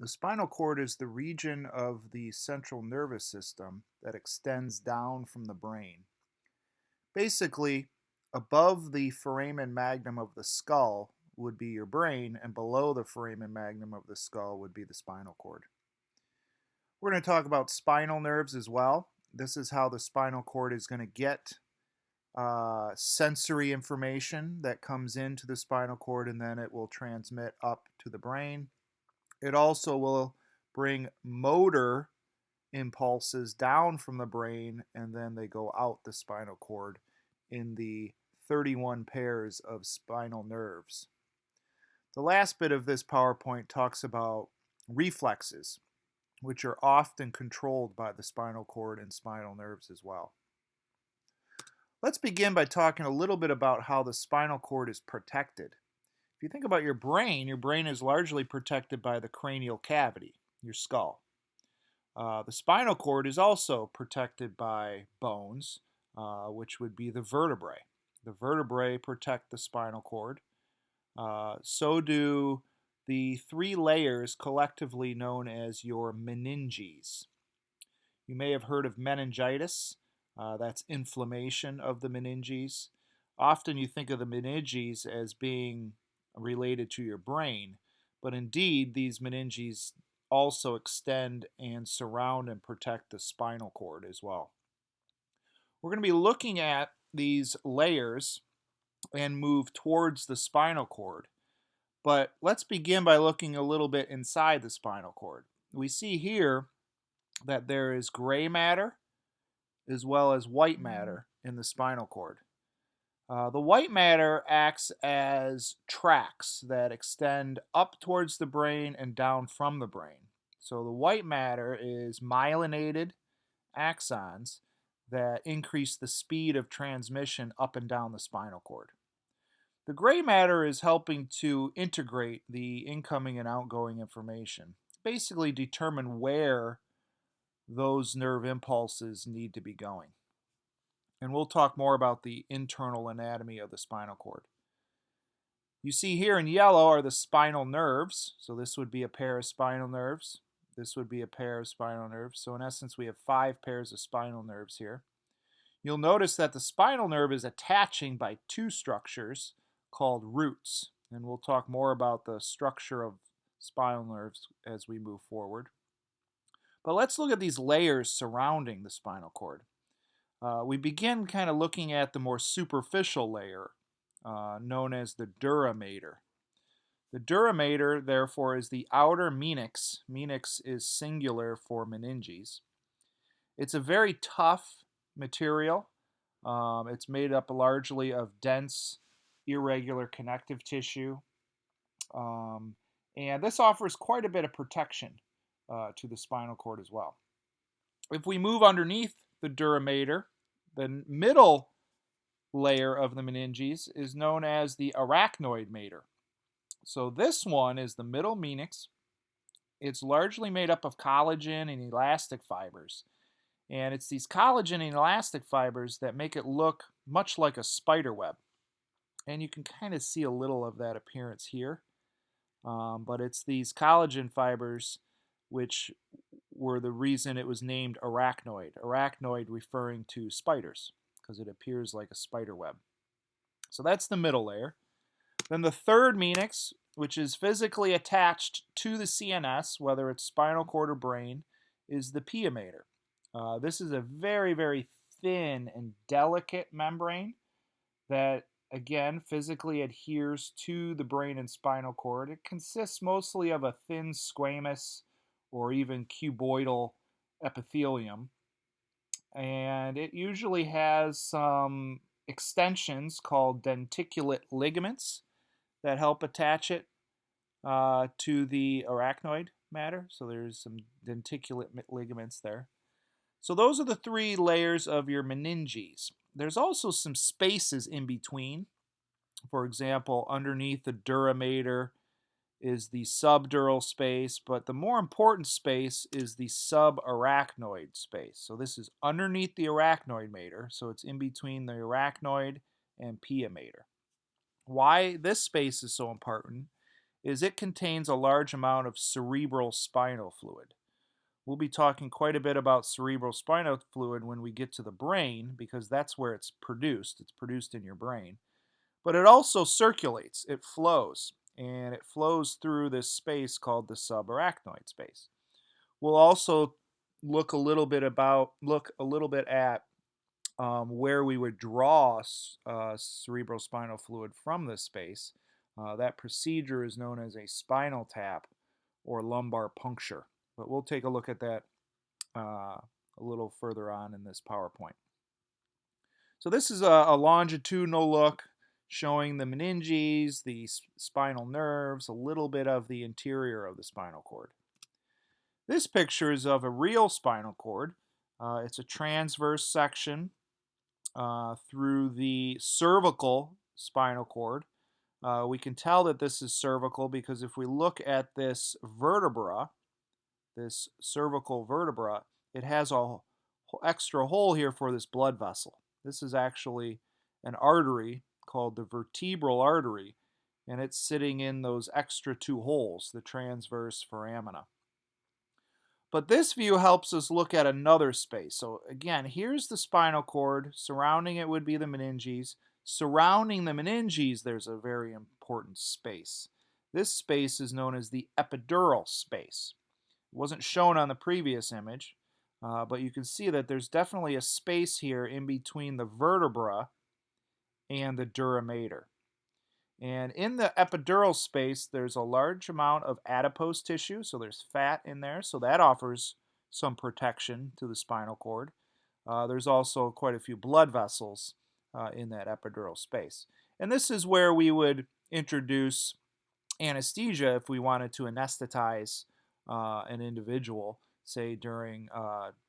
The spinal cord is the region of the central nervous system that extends down from the brain. Basically, above the foramen magnum of the skull would be your brain, and below the foramen magnum of the skull would be the spinal cord. We're going to talk about spinal nerves as well. This is how the spinal cord is going to get sensory information that comes into the spinal cord, and then it will transmit up to the brain. It also will bring motor impulses down from the brain, and then they go out the spinal cord in the 31 pairs of spinal nerves. The last bit of this PowerPoint talks about reflexes, which are often controlled by the spinal cord and spinal nerves as well. Let's begin by talking a little bit about how the spinal cord is protected. If you think about your brain is largely protected by the cranial cavity, your skull. The spinal cord is also protected by bones, which would be the vertebrae. The vertebrae protect the spinal cord. So do the three layers collectively known as your meninges. You may have heard of meningitis. That's inflammation of the meninges. Often you think of the meninges as being related to your brain, but indeed these meninges also extend and surround and protect the spinal cord as well. We're going to be looking at these layers and move towards the spinal cord, but let's begin by looking a little bit inside the spinal cord. We see here that there is gray matter as well as white matter in the spinal cord. The white matter acts as tracks that extend up towards the brain and down from the brain. So the white matter is myelinated axons that increase the speed of transmission up and down the spinal cord. The gray matter is helping to integrate the incoming and outgoing information, basically determine where those nerve impulses need to be going. And we'll talk more about the internal anatomy of the spinal cord. You see here in yellow are the spinal nerves. So this would be a pair of spinal nerves. This would be a pair of spinal nerves. So in essence, we have 5 pairs of spinal nerves here. You'll notice that the spinal nerve is attaching by 2 structures called roots. And we'll talk more about the structure of spinal nerves as we move forward. But let's look at these layers surrounding the spinal cord. We begin kind of looking at the more superficial layer, known as the dura mater. The dura mater, therefore, is the outer meninx. Meninx is singular for meninges. It's a very tough material. It's made up largely of dense, irregular connective tissue. And this offers quite a bit of protection to the spinal cord as well. If we move underneath the dura mater, the middle layer of the meninges is known as the arachnoid mater. So this one is the middle meninx. It's largely made up of collagen and elastic fibers. And it's these collagen and elastic fibers that make it look much like a spider web. And you can kind of see a little of that appearance here. But it's these collagen fibers which were the reason it was named arachnoid. Arachnoid referring to spiders, because it appears like a spider web. So that's the middle layer. Then the third meninx, which is physically attached to the CNS, whether it's spinal cord or brain, is the pia mater. This is a very, very thin and delicate membrane that, again, physically adheres to the brain and spinal cord. It consists mostly of a thin squamous or even cuboidal epithelium. And it usually has some extensions called denticulate ligaments that help attach it to the arachnoid matter. So there's some denticulate ligaments there. So those are the 3 layers of your meninges. There's also some spaces in between. For example, underneath the dura mater is the subdural space, but the more important space is the subarachnoid space. So this is underneath the arachnoid mater, so it's in between the arachnoid and pia mater. Why this space is so important is it contains a large amount of cerebral spinal fluid. We'll be talking quite a bit about cerebral spinal fluid when we get to the brain because that's where it's produced. It's produced in your brain. But it also circulates, it flows, and it flows through this space called the subarachnoid space. We'll also look a little bit at where we would draw cerebral spinal fluid from this space. That procedure is known as a spinal tap or lumbar puncture. But we'll take a look at that a little further on in this PowerPoint. So this is a longitudinal look showing the meninges, the spinal nerves, a little bit of the interior of the spinal cord. This picture is of a real spinal cord. It's a transverse section through the cervical spinal cord. We can tell that this is cervical because if we look at this vertebra, this cervical vertebra, it has a extra hole here for this blood vessel. This is actually an artery called the vertebral artery, and it's sitting in those extra two holes, the transverse foramina. But this view helps us look at another space. So again, here's the spinal cord. Surrounding it would be the meninges. Surrounding the meninges, there's a very important space. This space is known as the epidural space. It wasn't shown on the previous image, but you can see that there's definitely a space here in between the vertebra and the dura mater. And in the epidural space, there's a large amount of adipose tissue, so there's fat in there, so that offers some protection to the spinal cord. There's also quite a few blood vessels in that epidural space. And this is where we would introduce anesthesia if we wanted to anesthetize an individual, say during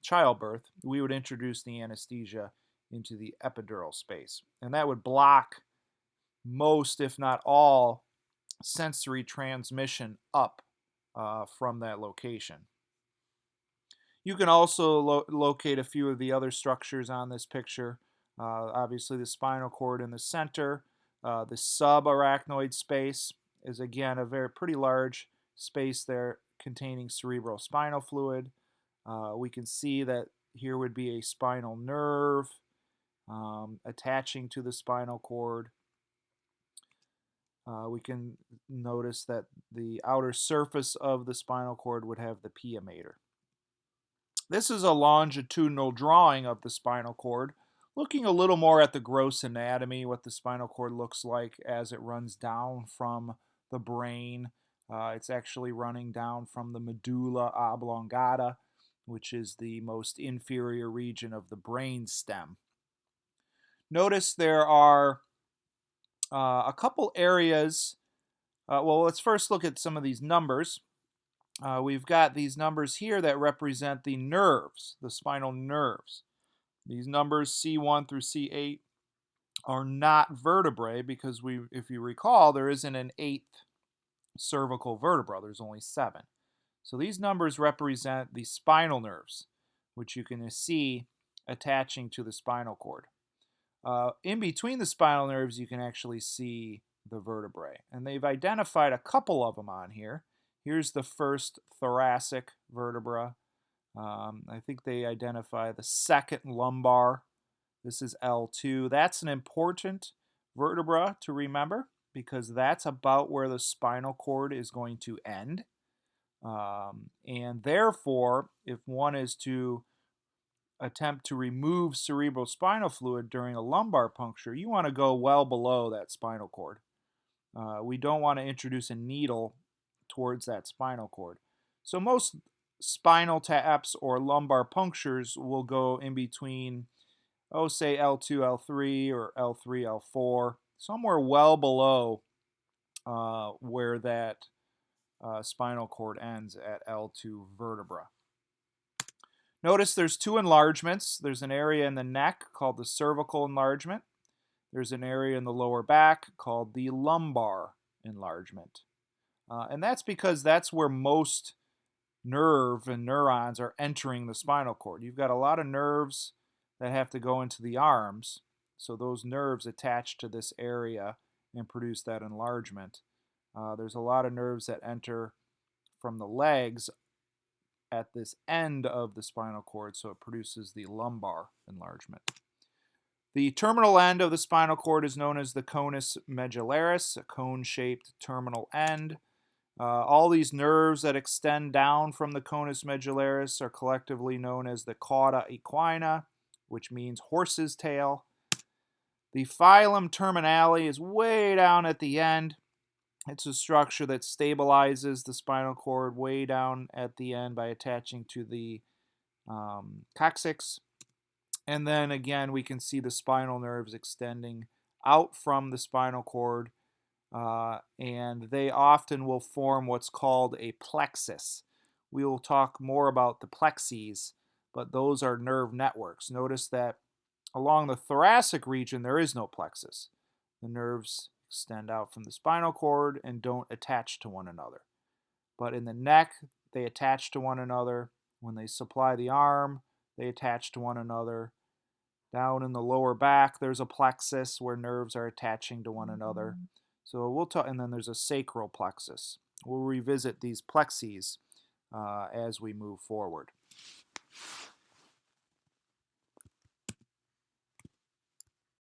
childbirth. We would introduce the anesthesia into the epidural space, and that would block most, if not all, sensory transmission up from that location. You can also locate a few of the other structures on this picture. Obviously the spinal cord in the center. The subarachnoid space is again a pretty large space there containing cerebral spinal fluid. We can see that here would be a spinal nerve attaching to the spinal cord. We can notice that the outer surface of the spinal cord would have the pia mater. This is a longitudinal drawing of the spinal cord, looking a little more at the gross anatomy, what the spinal cord looks like as it runs down from the brain. It's actually running down from the medulla oblongata, which is the most inferior region of the brain stem. Notice there are a couple areas. Well, let's first look at some of these numbers. We've got these numbers here that represent the nerves, the spinal nerves. These numbers C1 through C8 are not vertebrae because if you recall, there isn't an eighth cervical vertebra. There's only 7. So these numbers represent the spinal nerves, which you can see attaching to the spinal cord. In between the spinal nerves, you can actually see the vertebrae. And they've identified a couple of them on here. Here's the first thoracic vertebra. I think they identify the second lumbar. This is L2. That's an important vertebra to remember because that's about where the spinal cord is going to end. And therefore, if one is to attempt to remove cerebral spinal fluid during a lumbar puncture, you want to go well below that spinal cord. We don't want to introduce a needle towards that spinal cord. So most spinal taps or lumbar punctures will go in between, say L2, L3 or L3, L4, somewhere well below where that spinal cord ends at L2 vertebra. Notice there's 2 enlargements. There's an area in the neck called the cervical enlargement. There's an area in the lower back called the lumbar enlargement. And that's because that's where most nerve and neurons are entering the spinal cord. You've got a lot of nerves that have to go into the arms, so those nerves attach to this area and produce that enlargement. There's a lot of nerves that enter from the legs at this end of the spinal cord, so it produces the lumbar enlargement. The terminal end of the spinal cord is known as the conus medullaris, a cone-shaped terminal end. All these nerves that extend down from the conus medullaris are collectively known as the cauda equina, which means horse's tail. The filum terminale is way down at the end. It's a structure that stabilizes the spinal cord way down at the end by attaching to the coccyx. And then again, we can see the spinal nerves extending out from the spinal cord, and they often will form what's called a plexus. We will talk more about the plexes, but those are nerve networks. Notice that along the thoracic region, there is no plexus. The nerves extend out from the spinal cord and don't attach to one another. But in the neck, they attach to one another. When they supply the arm, they attach to one another. Down in the lower back, there's a plexus where nerves are attaching to one another. So we'll talk, and then there's a sacral plexus. We'll revisit these plexes as we move forward.